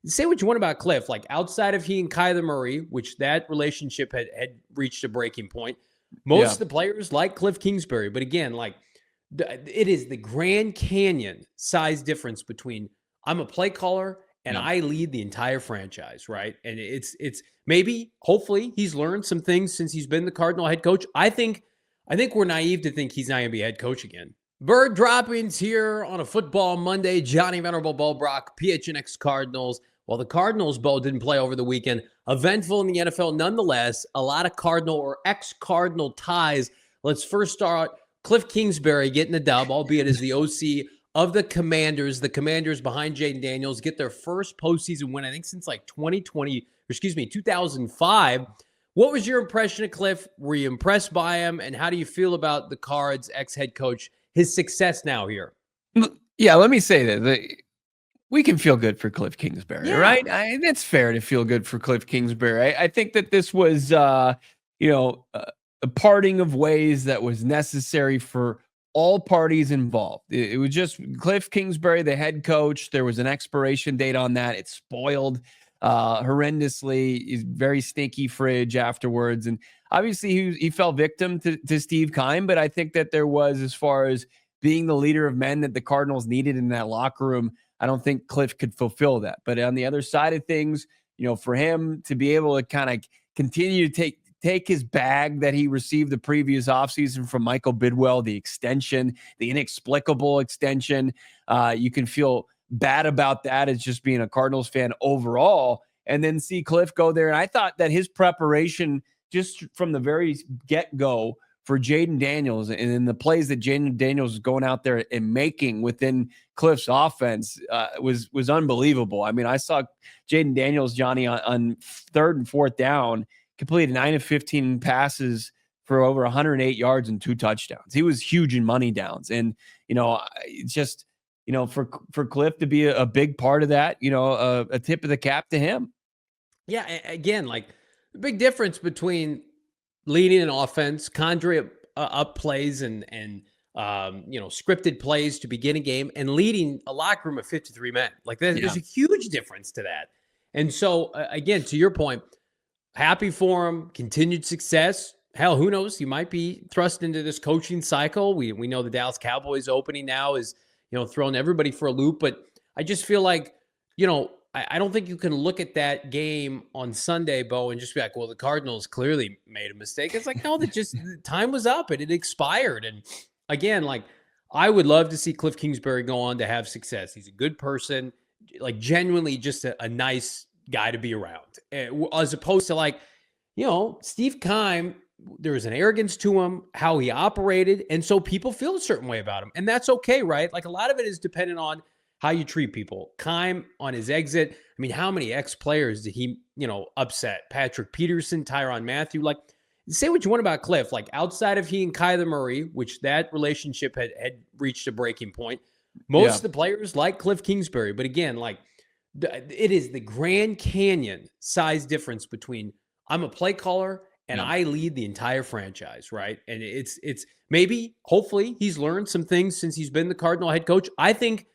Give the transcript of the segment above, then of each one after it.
say what you want about Kliff, like outside of he and Kyler Murray, which that relationship had reached a breaking point. Most of the players like Kliff Kingsbury, but again, like it is the Grand Canyon size difference between I'm a play caller and I lead the entire franchise, right? And it's maybe, hopefully, he's learned some things since he's been the Cardinal head coach. I think we're naive to think he's not going to be head coach again. Bird droppings here on a football Monday. Johnny Venerable, Bo Brack, PHNX Cardinals. Well, the Cardinals, Bo, didn't play over the weekend. Eventful in the NFL nonetheless. A lot of Cardinal or ex-Cardinal ties. Let's first start Kliff Kingsbury getting the dub, albeit as the OC of the Commanders. The Commanders behind Jaden Daniels get their first postseason win, I think, since like 2005. What was your impression of Kliff? Were you impressed by him? And how do you feel about the Cards ex-head coach, his success now here? Yeah, let me say that. We can feel good for Kliff Kingsbury, right? It's fair to feel good for Kliff Kingsbury. I think that this was, a parting of ways that was necessary for all parties involved. It was just Kliff Kingsbury, the head coach. There was an expiration date on that. It spoiled horrendously. He's very stinky fridge afterwards. And obviously he fell victim to Steve Keim, but I think that there was, as far as being the leader of men that the Cardinals needed in that locker room, I don't think Kliff could fulfill that. But on the other side of things, for him to be able to kind of continue to take his bag that he received the previous offseason from Michael Bidwell, the extension, the inexplicable extension, you can feel bad about that as just being a Cardinals fan overall, and then see Kliff go there. And I thought that his preparation just from the very get-go for Jaden Daniels and in the plays that Jaden Daniels was going out there and making within Kliff's offense was unbelievable. I mean, I saw Jaden Daniels, Johnny, on third and fourth down, completed 9 of 15 passes for over 108 yards and 2 touchdowns. He was huge in money downs. And, it's just, for Kliff to be a big part of that, a tip of the cap to him. Yeah, again, like the big difference between leading an offense, conjure up plays and scripted plays to begin a game, and leading a locker room of 53 men. Like there's a huge difference to that. And so, again, to your point, happy for him, continued success. Hell, who knows? He might be thrust into this coaching cycle. We know the Dallas Cowboys opening now is, throwing everybody for a loop. But I just feel like, I don't think you can look at that game on Sunday, Bo, and just be like, well, the Cardinals clearly made a mistake. It's like, no, that just the time was up and it expired. And again, like, I would love to see Kliff Kingsbury go on to have success. He's a good person, like genuinely just a nice guy to be around, as opposed to like, Steve Keim, there was an arrogance to him, how he operated. And so people feel a certain way about him, and that's okay, right? Like a lot of it is dependent on how you treat people. Keim on his exit, I mean, how many ex-players did he, upset? Patrick Peterson, Tyrann Mathieu. Like, say what you want about Kliff. Like, outside of he and Kyler Murray, which that relationship had reached a breaking point, most of the players like Kliff Kingsbury. But again, like, it is the Grand Canyon size difference between I'm a play caller and I lead the entire franchise, right? And it's maybe, hopefully, he's learned some things since he's been the Cardinal head coach. I think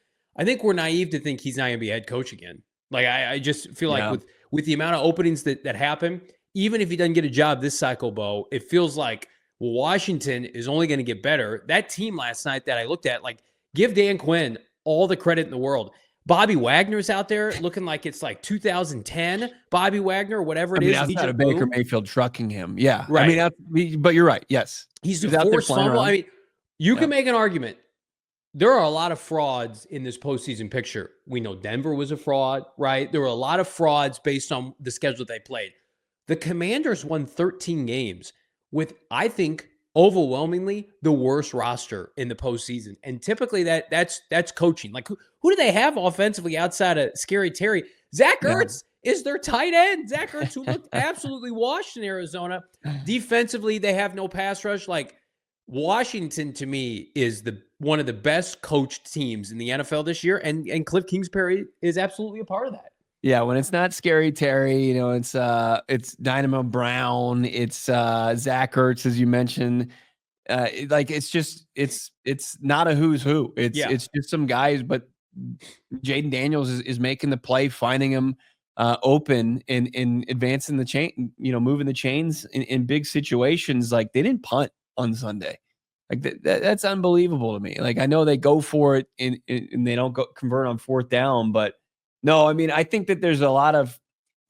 we're naive to think he's not going to be head coach again. Like, I just feel like with the amount of openings that happen, even if he doesn't get a job this cycle, Bo, it feels like, well, Washington is only going to get better. That team last night that I looked at, like, give Dan Quinn all the credit in the world. Bobby Wagner's out there looking like it's like 2010 Bobby Wagner or whatever it is. Outside of Baker Mayfield trucking him. Yeah. Right. I mean, but you're right. Yes. He's a forced fumble. I mean, you can make an argument. There are a lot of frauds in this postseason picture. We know Denver was a fraud, right? There were a lot of frauds based on the schedule they played. The Commanders won 13 games with, I think, overwhelmingly the worst roster in the postseason. And typically that's coaching. Like, who do they have offensively outside of Scary Terry? Zach Ertz is their tight end. Zach Ertz, who looked absolutely washed in Arizona. Defensively, they have no pass rush. Like, Washington, to me, is one of the best coached teams in the NFL this year, and Kliff Kingsbury is absolutely a part of that. Yeah, when it's not Scary Terry, it's Dynamo Brown, it's Zach Ertz, as you mentioned. It's not a who's who. It's just some guys, but Jaden Daniels is making the play, finding him open and advancing the chain, moving the chains in big situations. Like, they didn't punt on Sunday. Like that's unbelievable to me. Like, I know they go for it and they don't convert on fourth down, but no, I mean, I think that there's a lot of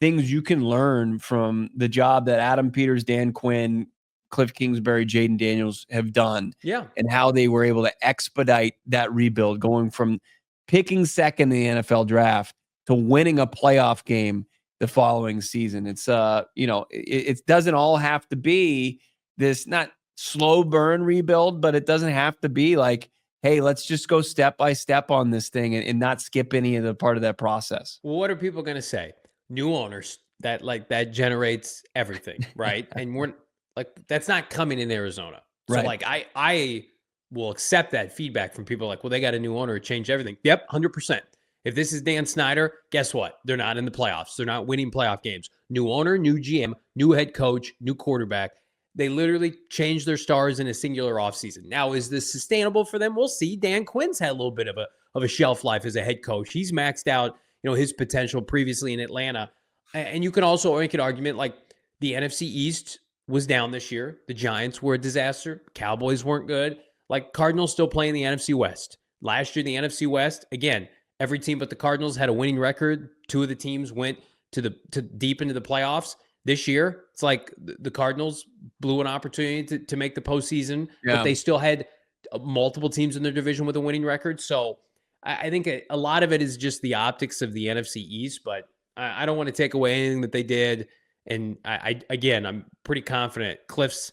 things you can learn from the job that Adam Peters, Dan Quinn, Kliff Kingsbury, Jaden Daniels have done. Yeah. And how they were able to expedite that rebuild, going from picking second in the NFL draft to winning a playoff game the following season. It's, it doesn't all have to be this, not slow burn rebuild, but it doesn't have to be like, hey, let's just go step by step on this thing and not skip any of the part of that process. Well, what are people going to say? New owners, that generates everything, right? And we're like, that's not coming in Arizona. So Right. like, I will accept that feedback from people like, well, they got a new owner, it changed everything. Yep, 100%. If this is Dan Snyder, guess what? They're not in the playoffs. They're not winning playoff games. New owner, new GM, new head coach, new quarterback. They literally changed their stars in a singular offseason. Now, is this sustainable for them? We'll see. Dan Quinn's had a little bit of a shelf life as a head coach. He's maxed out, his potential previously in Atlanta. And you can also make an argument like the NFC East was down this year. The Giants were a disaster. Cowboys weren't good. Like, Cardinals still playing the NFC West. Last year, the NFC West, again, every team but the Cardinals had a winning record. Two of the teams went to deep into the playoffs. This year, it's like the Cardinals blew an opportunity to make the postseason, but they still had multiple teams in their division with a winning record. So I think a lot of it is just the optics of the NFC East, but I don't want to take away anything that they did. And I'm pretty confident Kliff's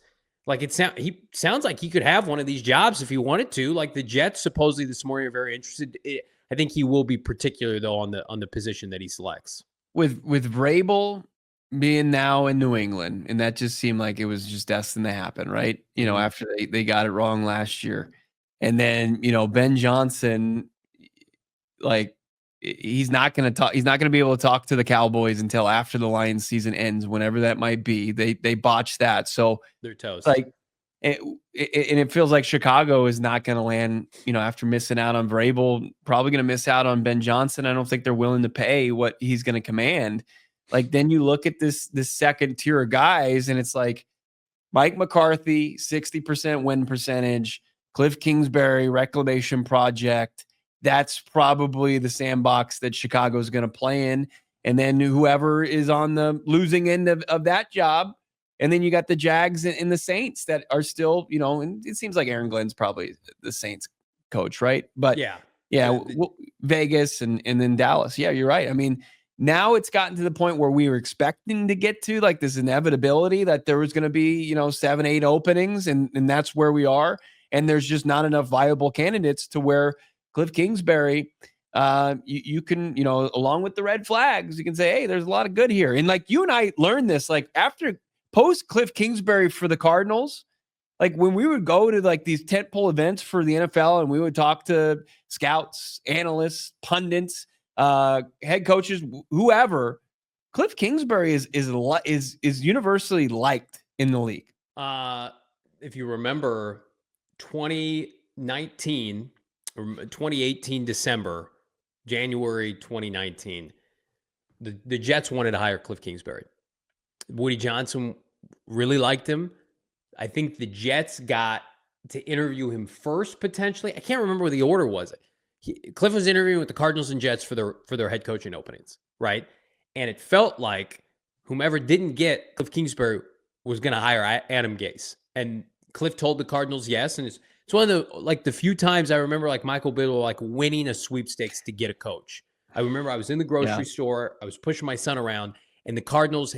he sounds like he could have one of these jobs if he wanted to. Like, the Jets supposedly this morning are very interested. I think he will be particular though on the position that he selects. With Vrabel being now in New England, and that just seemed like it was just destined to happen, right? After they got it wrong last year. And then, Ben Johnson, like, he's not going to be able to talk to the Cowboys until after the Lions season ends, whenever that might be. They botched that. So they're toast. Like, and it feels like Chicago is not going to land, after missing out on Vrabel, probably going to miss out on Ben Johnson. I don't think they're willing to pay what he's going to command. Like, then you look at this second tier of guys, and it's like Mike McCarthy, 60% win percentage, Kliff Kingsbury, reclamation project. That's probably the sandbox that Chicago's going to play in. And then whoever is on the losing end of that job. And then you got the Jags and the Saints that are still, and it seems like Aaron Glenn's probably the Saints coach, right? But Vegas and then Dallas. Yeah, you're right. I mean, now it's gotten to the point where we were expecting to get to, like, this inevitability that there was going to be, 7-8 openings, and that's where we are. And there's just not enough viable candidates to where Kliff Kingsbury, you can, along with the red flags, you can say, hey, there's a lot of good here. And like, you and I learned this, like, after post Kliff Kingsbury for the Cardinals, like, when we would go to like these tentpole events for the NFL and we would talk to scouts, analysts, pundits, head coaches, whoever, Kliff Kingsbury is universally liked in the league. If you remember 2019 or 2018 December, January 2019, the Jets wanted to hire Kliff Kingsbury. Woody Johnson really liked him. I think the Jets got to interview him first, potentially. I can't remember what the order was. Kliff was interviewing with the Cardinals and Jets for their head coaching openings, right? And it felt like whomever didn't get Kliff Kingsbury was going to hire Adam Gase. And Kliff told the Cardinals yes. And it's one of the few times I remember like Michael Biddle like winning a sweepstakes to get a coach. I remember I was in the grocery store. I was pushing my son around, and the Cardinals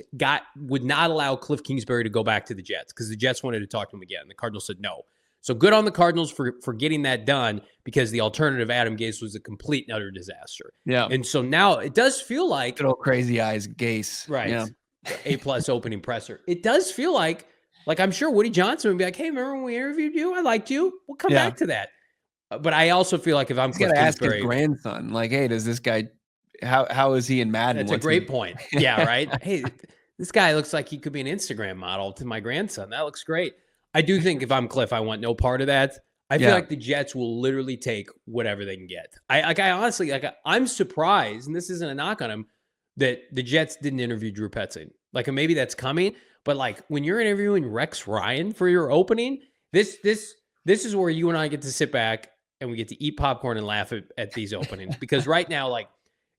would not allow Kliff Kingsbury to go back to the Jets because the Jets wanted to talk to him again. The Cardinals said no. So good on the Cardinals for getting that done, because the alternative, Adam Gase, was a complete and utter disaster. Yeah. And so now it does feel like little crazy eyes Gase. Right. Yeah. A+ opening presser. It does feel like I'm sure Woody Johnson would be like, hey, remember when we interviewed you? I liked you. We'll come back to that. But I also feel like if I'm Kliff Kingsbury, ask Kingsbury, his grandson, like, hey, does this guy, how is he in Madden? That's a great point. Yeah, right. Hey, this guy looks like he could be an Instagram model to my grandson. That looks great. I do think if I'm Kliff, I want no part of that. I feel like the Jets will literally take whatever they can get. I honestly, I'm surprised, and this isn't a knock on him, that the Jets didn't interview Drew Petzing. Like, maybe that's coming, but like when you're interviewing Rex Ryan for your opening, this is where you and I get to sit back and we get to eat popcorn and laugh at these openings. Because right now, like,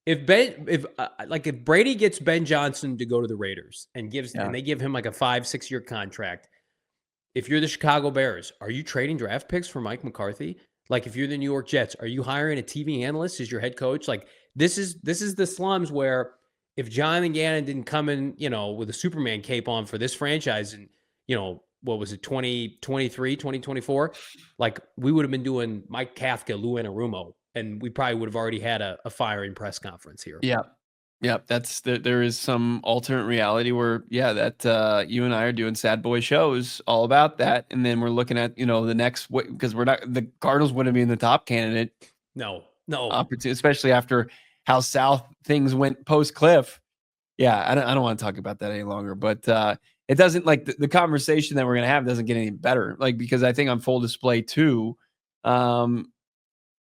if Brady gets Ben Johnson to go to the Raiders and they give him like a 5-6 year contract, if you're the Chicago Bears, are you trading draft picks for Mike McCarthy? Like, if you're the New York Jets, are you hiring a TV analyst as your head coach? Like, this is the slums where if Jonathan Gannon didn't come in, with a Superman cape on for this franchise and, what was it, 2023, 2024? Like, we would have been doing Mike Kafka, Lou Anarumo, and we probably would have already had a firing press conference here. Yeah. Yeah, there is some alternate reality where, that you and I are doing sad boy shows all about that, and then we're looking at the next, because the Cardinals wouldn't be in the top candidate. No opportunity, especially after how south things went post Kliff. Yeah, I don't want to talk about that any longer, but it doesn't, like, the conversation that we're gonna have doesn't get any better, like, because I think on full display too.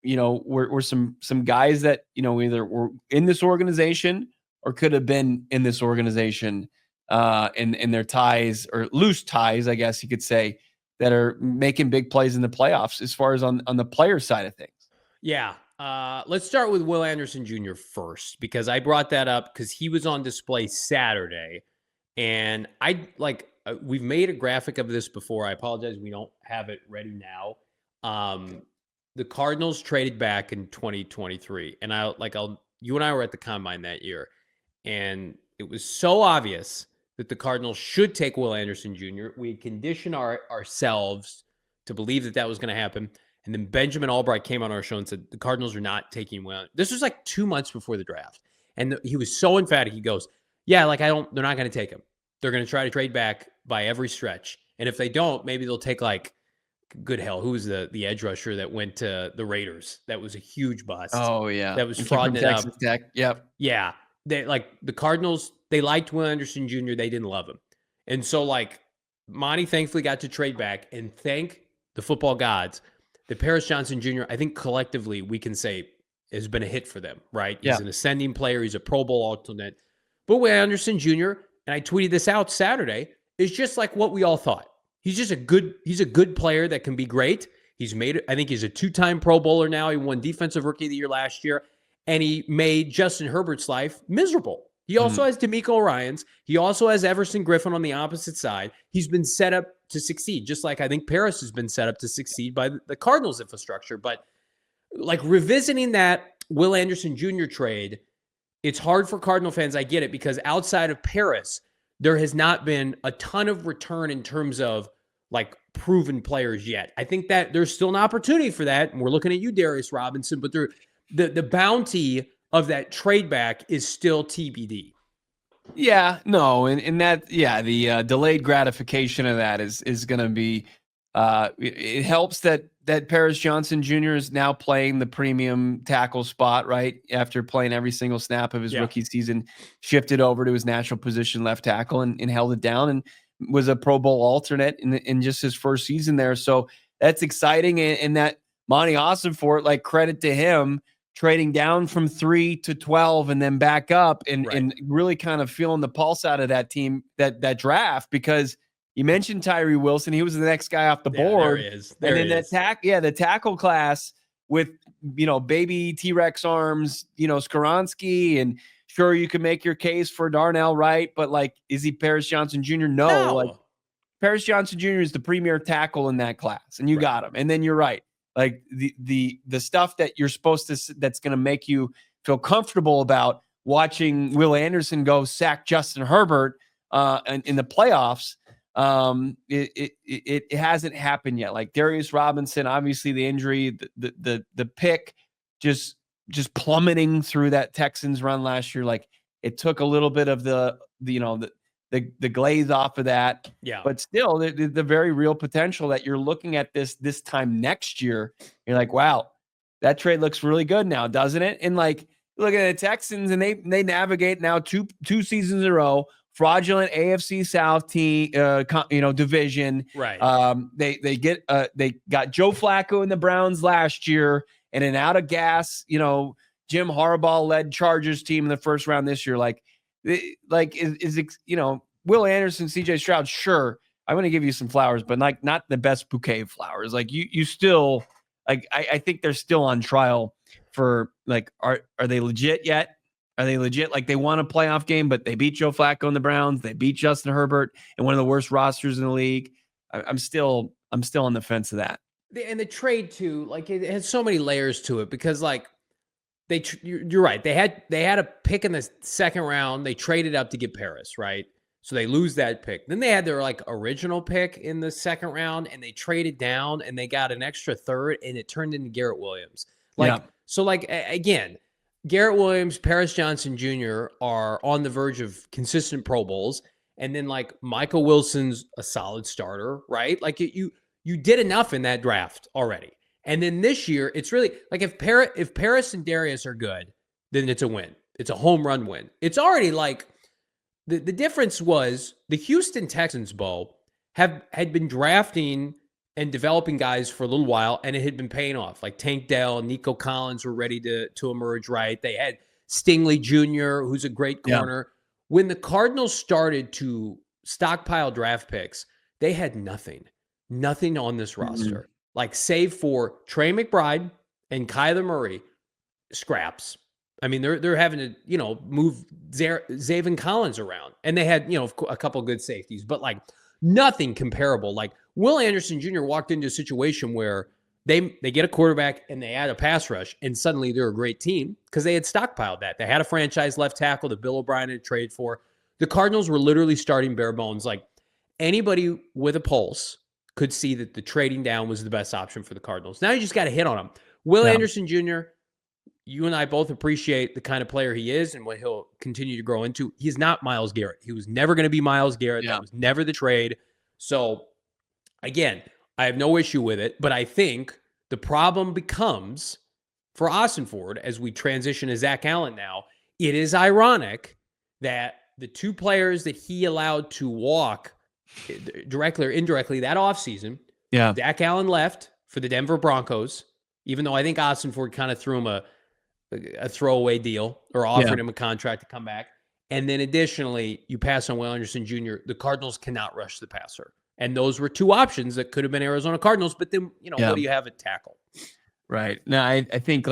We're some guys that, either were in this organization or could have been in this organization in their ties, or loose ties, I guess you could say, that are making big plays in the playoffs as far as on the player side of things. Yeah. Let's start with Will Anderson Jr. first, because I brought that up because he was on display Saturday. And we've made a graphic of this before. I apologize, we don't have it ready now. The Cardinals traded back in 2023, and you and I were at the combine that year, and it was so obvious that the Cardinals should take Will Anderson Jr. We had conditioned ourselves to believe that was going to happen, and then Benjamin Albright came on our show and said the Cardinals are not taking Will. This was like 2 months before the draft, and he was so emphatic. He goes, "Yeah, they're not going to take him. They're going to try to trade back by every stretch, and if they don't, maybe they'll take like." Good hell, who was the edge rusher that went to the Raiders? That was a huge bust. Oh, yeah. That was frauding it up. Tech. Yep. Yeah. The Cardinals, they liked Will Anderson Jr. They didn't love him. And so, Monty thankfully got to trade back, and thank the football gods that Paris Johnson Jr., I think collectively we can say, has been a hit for them, right? He's an ascending player. He's a Pro Bowl alternate. But Will Anderson Jr., and I tweeted this out Saturday, is just like what we all thought. He's just a good player that can be great. I think he's a 2-time Pro Bowler now. He won Defensive Rookie of the Year last year, and he made Justin Herbert's life miserable. He also has DeMeco Ryans. He also has Everson Griffin on the opposite side. He's been set up to succeed, just like I think Paris has been set up to succeed by the Cardinals infrastructure. But revisiting that Will Anderson Jr. trade, it's hard for Cardinal fans. I get it, because outside of Paris, there has not been a ton of return in terms of proven players yet. I think that there's still an opportunity for that. And we're looking at you, Darius Robinson, but the bounty of that trade back is still TBD. Yeah, no. And that, the delayed gratification of that is going to be, it helps that Paris Johnson Jr. is now playing the premium tackle spot, right? After playing every single snap of his rookie season, shifted over to his natural position, left tackle, and held it down, and was a Pro Bowl alternate in just his first season there. So that's exciting. And that Monty Ossenfort, credit to him, trading down from 3 to 12 and then back up and really kind of feeling the pulse out of that team, that draft, because you mentioned Tyree Wilson. He was the next guy off the board. There he is. The tackle class with, baby T-Rex arms, Skoronski, and sure, you can make your case for Darnell Wright, but is he Paris Johnson Jr.? No. Paris Johnson Jr. is the premier tackle in that class, and you got him. And then you're right. The stuff that you're supposed to, that's going to make you feel comfortable about watching Will Anderson go sack Justin Herbert in the playoffs. It hasn't happened yet. Darius Robinson, obviously the injury, the pick, just plummeting through that Texans run last year. It took a little bit of the glaze off of that. Yeah. But still, the very real potential that you're looking at this time next year, you're like, wow, that trade looks really good now, doesn't it? And look at the Texans, and they navigate now two seasons in a row, fraudulent AFC South team, division. Right. They got Joe Flacco in the Browns last year, and an out of gas, Jim Harbaugh led Chargers team in the first round this year. Will Anderson, CJ Stroud, sure, I'm going to give you some flowers, but not the best bouquet of flowers. Like you still, I think they're still on trial for are they legit yet? Are they legit? Like they won a playoff game, but they beat Joe Flacco and the Browns. They beat Justin Herbert and one of the worst rosters in the league. I'm still on the fence of that. And the trade too, it has so many layers to it because you're right. They had a pick in the second round. They traded up to get Paris, right? So they lose that pick. Then they had their original pick in the second round, and they traded down and they got an extra third, and it turned into Garrett Williams. Again, Garrett Williams, Paris Johnson Jr. are on the verge of consistent Pro Bowls, and then Michael Wilson's a solid starter, right? You did enough in that draft already. And then this year, it's really if Paris and Darius are good, then it's a win. It's a home run win. It's already the difference was the Houston Texans, Bo, had been drafting and developing guys for a little while, and it had been paying off. Tank Dell and Nico Collins were ready to emerge, right? They had Stingley Jr., who's a great corner. Yeah. When the Cardinals started to stockpile draft picks, they had nothing on this roster. Save for Trey McBride and Kyler Murray, scraps. I mean, they're having to, move Zaven Collins around. And they had, a couple of good safeties, but nothing comparable. Will Anderson Jr. walked into a situation where they get a quarterback and they add a pass rush, and suddenly they're a great team because they had stockpiled that. They had a franchise left tackle that Bill O'Brien had traded for. The Cardinals were literally starting bare bones. Anybody with a pulse could see that the trading down was the best option for the Cardinals. Now you just got to hit on him. Will Anderson Jr., you and I both appreciate the kind of player he is and what he'll continue to grow into. He's not Myles Garrett. He was never going to be Myles Garrett. That was never the trade. So, again, I have no issue with it, but I think the problem becomes for Ossenford as we transition to Zach Allen now. It is ironic that the two players that he allowed to walk directly or indirectly that offseason, Zach Allen left for the Denver Broncos, even though I think Ossenford kind of threw him a throwaway deal or offered him a contract to come back. And then additionally, you pass on Will Anderson Jr. The Cardinals cannot rush the passer. And those were two options that could have been Arizona Cardinals. But then, what do you have at tackle? Right. No, I think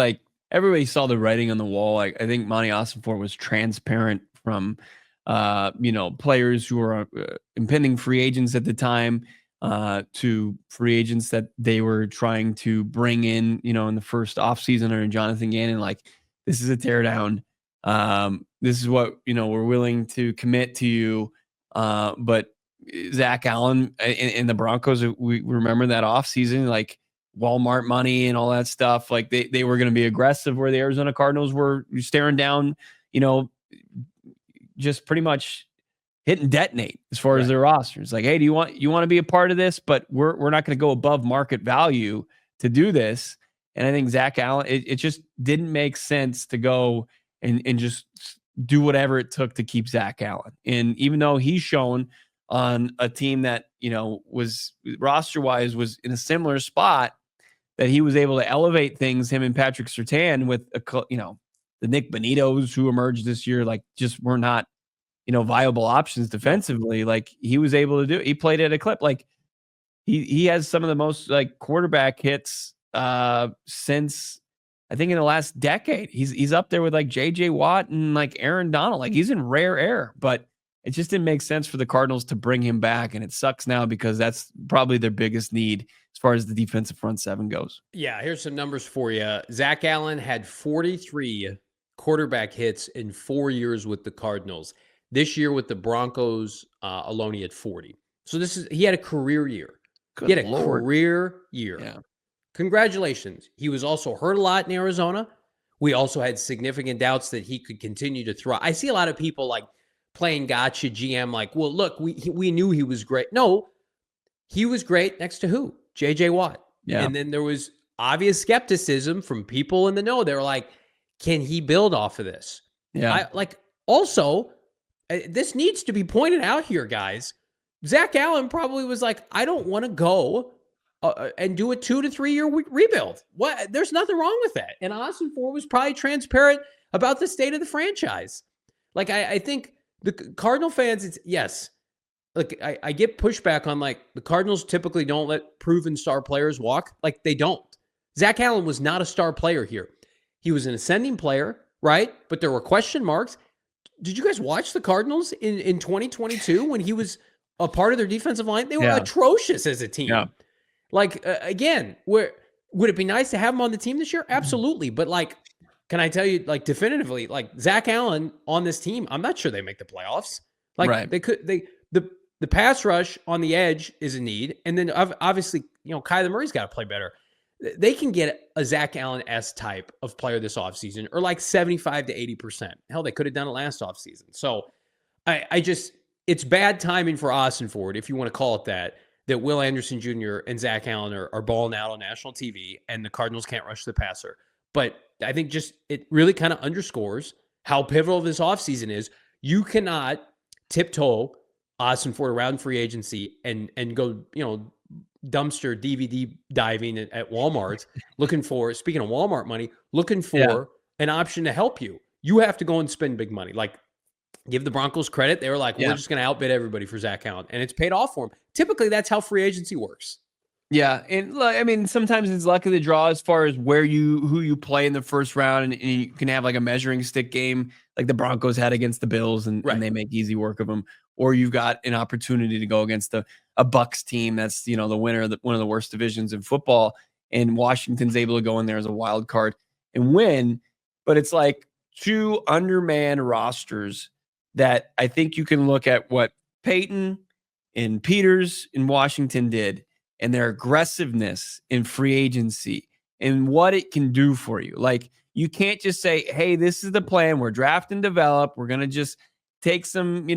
everybody saw the writing on the wall. I think Monty Ossenfort was transparent from, players who were impending free agents at the time to free agents that they were trying to bring in, in the first offseason under Jonathan Gannon. This is a teardown. This is what, we're willing to commit to you. But Zach Allen and the Broncos, we remember that offseason, Walmart money and all that stuff. They were going to be aggressive where the Arizona Cardinals were staring down, just pretty much hit and detonate as far as their rosters. Hey, do you want to be a part of this? But we're not going to go above market value to do this. And I think Zach Allen, it just didn't make sense to go and just do whatever it took to keep Zach Allen. And even though he's shown on a team that, was roster-wise was in a similar spot, that he was able to elevate things, him and Patrick Surtain with, the Nick Bonitos who emerged this year, just were not, viable options defensively. He was able to do, he played at a clip. He has some of the most quarterback hits since I think in the last decade. He's up there with JJ Watt and Aaron Donald. He's in rare air, but it just didn't make sense for the Cardinals to bring him back. And it sucks now because that's probably their biggest need as far as the defensive front seven goes. Yeah, here's some numbers for you. Zach Allen had 43 quarterback hits in 4 years with the Cardinals. This year with the Broncos alone, he had 40. So he had a career year. He had a career year. Yeah. Congratulations. He was also hurt a lot in Arizona. We also had significant doubts that he could continue to throw. I see a lot of people playing gotcha GM well, look, we knew he was great. No, he was great next to who? JJ Watt. Yeah. And then there was obvious skepticism from people in the know. They were can he build off of this? Yeah. Also, this needs to be pointed out here, guys. Zach Allen probably was like, I don't want to go and do a 2 to 3 year rebuild. What? There's nothing wrong with that. And Austin Ford was probably transparent about the state of the franchise. Like, I think the Cardinal fans, yes. Like, I get pushback on, like, the Cardinals typically don't let proven star players walk. Like, they don't. Zach Allen was not a star player here. He was an ascending player, right? But there were question marks. Did you guys watch the Cardinals in 2022 when he was a part of their defensive line? They were atrocious as a team. Yeah. Like, again, would it be nice to have him on the team this year? Absolutely. But, like, can I tell you, like, definitively, like, Zach Allen on this team, I'm not sure they make the playoffs. Like, the pass rush on the edge is a need. And then, obviously, Kyler Murray's got to play better. They can get a Zach Allen-esque type of player this offseason, or like 75 to 80%. Hell, they could have done it last offseason. So it's bad timing for Austin Ford, if you want to call it that Will Anderson Jr. and Zach Allen are balling out on national TV, and the Cardinals can't rush the passer. But I think it really kind of underscores how pivotal this offseason is. You cannot tiptoe Austin Ford around free agency and go, dumpster DVD diving at Walmart looking for, speaking of Walmart money, looking for an option to help you. You have to go and spend big money. Like, give the Broncos credit. They were like, we're just going to outbid everybody for Zach Allen. And it's paid off for him. Typically, that's how free agency works. Yeah. And look, I mean, sometimes it's luck of the draw as far as who you play in the first round. And you can have like a measuring stick game like the Broncos had against the Bills, and they make easy work of them. Or you've got an opportunity to go against a Bucs team that's, the winner of one of the worst divisions in football. And Washington's able to go in there as a wild card and win. But it's like two undermanned rosters that I think you can look at what Peyton and Peters in Washington did and their aggressiveness in free agency and what it can do for you. Like, you can't just say, hey, this is the plan. We're draft and develop. We're going to just take some,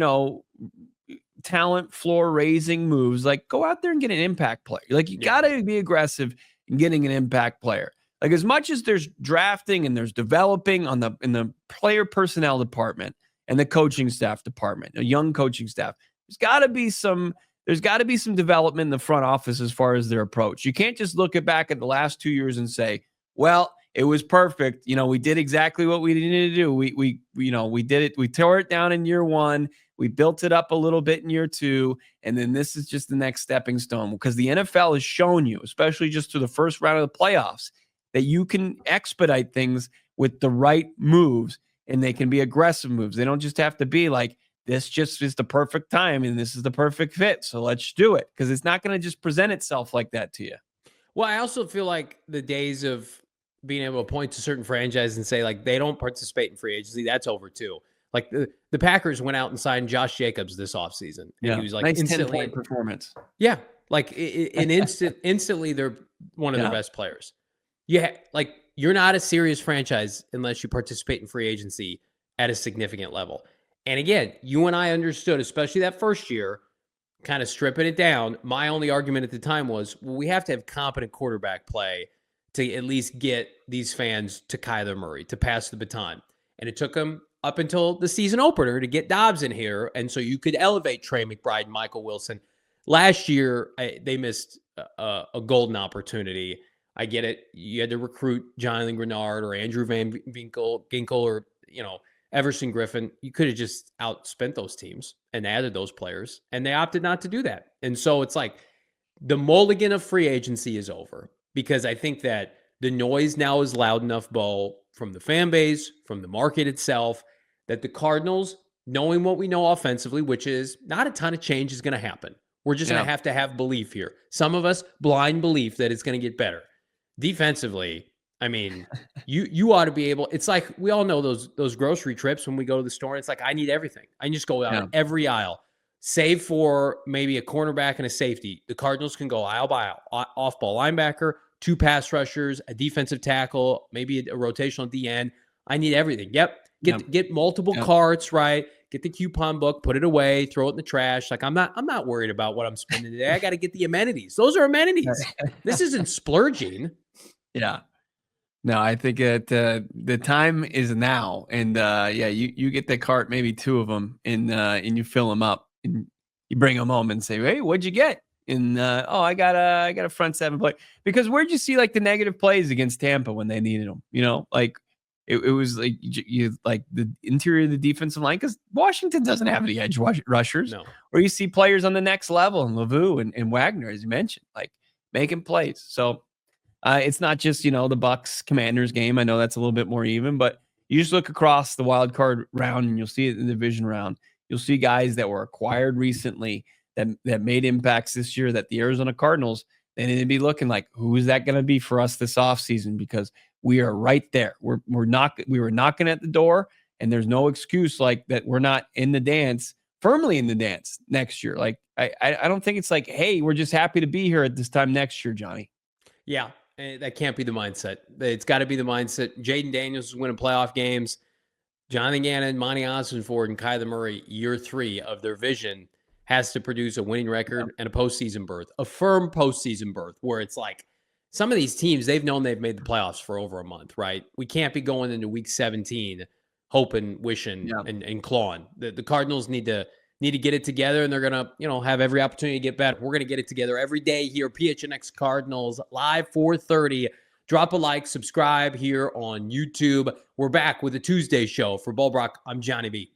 talent floor raising moves. Like, go out there and get an impact player. Like, you got to be aggressive in getting an impact player. Like, as much as there's drafting and there's developing in the player personnel department and the coaching staff department, a young coaching staff, there's got to be some development in the front office as far as their approach. You can't just look back at the last 2 years and say, well, it was perfect. We did exactly what we needed to do. We did it. We tore it down in year one. We built it up a little bit in year two. And then this is just the next stepping stone, because the NFL has shown you, especially just to the first round of the playoffs, that you can expedite things with the right moves, and they can be aggressive moves. They don't just have to be like, this just is the perfect time and this is the perfect fit, so let's do it. Because it's not going to just present itself like that to you. Well, I also feel like the days of being able to point to certain franchises and say, like, they don't participate in free agency, that's over too. Like, the Packers went out and signed Josh Jacobs this offseason. And he was like, nice 10-point performance. Yeah. Like, instantly they're one of their best players. Yeah. Like, you're not a serious franchise unless you participate in free agency at a significant level. And again, you and I understood, especially that first year, kind of stripping it down. My only argument at the time was, well, we have to have competent quarterback play to at least get these fans to Kyler Murray, to pass the baton. And it took them up until the season opener to get Dobbs in here. And so you could elevate Trey McBride and Michael Wilson. Last year, they missed a golden opportunity. I get it. You had to recruit Jonathan Grenard or Andrew Van Ginkel or, Everson Griffin. You could have just outspent those teams and added those players, and they opted not to do that. And so it's like the mulligan of free agency is over, because I think that the noise now is loud enough, Bo, from the fan base, from the market itself, that the Cardinals, knowing what we know offensively, which is not a ton of change is going to happen. We're just going to have belief here. Some of us, blind belief that it's going to get better. Defensively, I mean, you ought to be able. It's like we all know those grocery trips when we go to the store. It's like, I need everything. I can just go out every aisle, save for maybe a cornerback and a safety. The Cardinals can go aisle by aisle, off-ball linebacker, 2 pass rushers, a defensive tackle, maybe a rotational DN. I need everything. Get multiple carts, right? Get the coupon book, put it away, throw it in the trash. Like, I'm not worried about what I'm spending today. I got to get the amenities. Those are amenities. This isn't splurging. Yeah. No, I think that the time is now, and yeah, you get the cart, maybe 2 of them, and you fill them up, and you bring them home and say, "Hey, what'd you get?" And oh, I got a front 7 play. Because where'd you see like the negative plays against Tampa when they needed them? You know, like it was like you like the interior of the defensive line, because Washington doesn't have any edge rushers. No. Or you see players on the next level, and Lavu and Wagner, as you mentioned, like making plays. So. It's not just, the Bucks Commanders game. I know that's a little bit more even, but you just look across the wild card round and you'll see it in the division round. You'll see guys that were acquired recently that made impacts this year, that the Arizona Cardinals, they need to be looking like, who is that going to be for us this offseason? Because we are right there. We were knocking at the door, and there's no excuse like that we're not in the dance, firmly in the dance next year. Like I don't think it's like, hey, we're just happy to be here at this time next year, Johnny. Yeah, that can't be the mindset. It's got to be the mindset. Jaden Daniels is winning playoff games. Jonathan Gannon, Monty Ossenford, and Kyler Murray, year 3 of their vision, has to produce a winning record and a postseason berth, a firm postseason berth, where it's like some of these teams, they've known they've made the playoffs for over a month, right? We can't be going into week 17 hoping, wishing, and clawing. The Cardinals need to get it together, and they're going to, have every opportunity to get better. We're going to get it together every day here. PHNX Cardinals live 4:30. Drop a like, subscribe here on YouTube. We're back with a Tuesday show. For Bo Brack, I'm Johnny B.